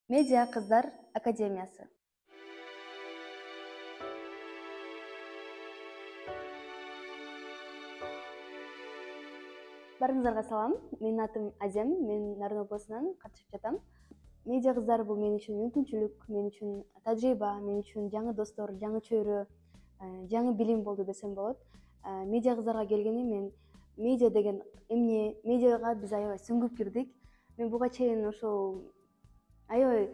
Медиа кыздар академиясы. Барыңыздарга салам. Менин атым Азем, мен Нарын облусунан катышып жатам. Медиа кыздар бул мен үчүн мүмкүнчүлүк, мен үчүн тажрыйба, мен үчүн жаңы достор, жаңы чөйрө, жаңы билим болду десем болот. Медиа кыздарга келгени мен медиа деген эмне, медиага биз аябай сүңгүп кирдик. Мен буга чейин ошол аябай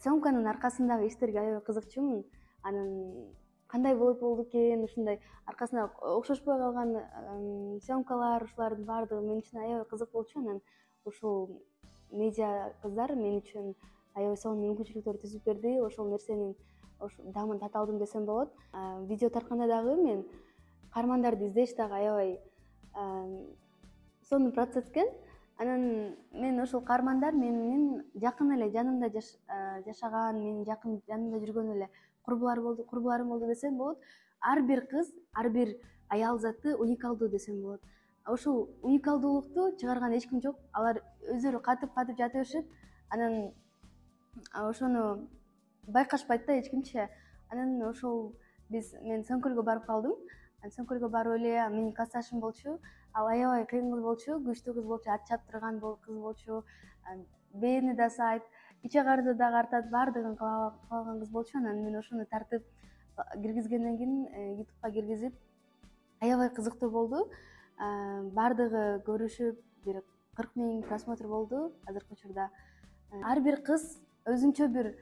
съемканын аркасындагы иштерге аябай кызыкчумун. Анын кандай болду экен, ушундай аркасында окшошпой калган съемкалар, ушулардын баардыгы мен үчүн аябай кызык болчу. Анан ушул медиа кыздар мен үчүн аябай сонун мүмкүнчүлүктөр түзүп берди. Ошол нерсенин дамын тата алдым десем болот. Видео тартканда дагы мен каармандарды издеш дагы аябай сонун процесс экен. Анан мен ошол каармандар менин жакын эле жанымда жашаган, менин жакын жанымда жүргөн эле курбуларым болду десем болот. Ар бир кыз, ар бир аял заты уникалдуу десем болот. Ошол уникалдуулукту чыгарган эч ким жок. Алар өздөрү катып жата беришет. Анан ошону байкашпайт да эч кимчи. Анан ошол мен сөмкөлгө барып калдым. Сөмкөлгө барып эле менин классташым болчу. Ал аябай кыйын кыз болчу, күчтүү кыз болчу, ат чаптырган кыз болчу. Бээни да сайт, иче карды да картат, баардыгын кыла алган кыз болчу. Анан мен ошону тартып киргизгенден кийин ютубка киргизип аябай кызыктуу болду. Баардыгы көрүшүп бир 40 000 просмотр болду азыркы учурда. Ар бир кыз өзүнчө бир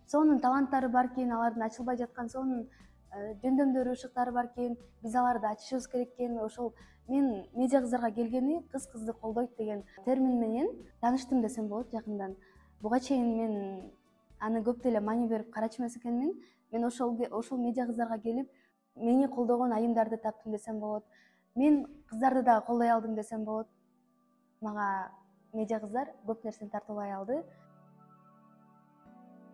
сонун таланттары бар экен, алардын ачылбай жаткан сонун жөндөмдөрү, ушуктары бар экен. Биз аларды ачышыбыз керек экен. Ошол мен медиа кыздарга келгени кыз кызды колдойт деген термин менен тааныштым десем болот жакындан. Буга чейин мен аны көп деле маани берип карачу эмес экенмин. Мен ошол медиа кыздарга келип, мени колдогон айымдарды таптым десем болот. Мен кыздарды дагы колдой алдым десем болот. Мага медиа кыздар көп нерсени тартуулай алды.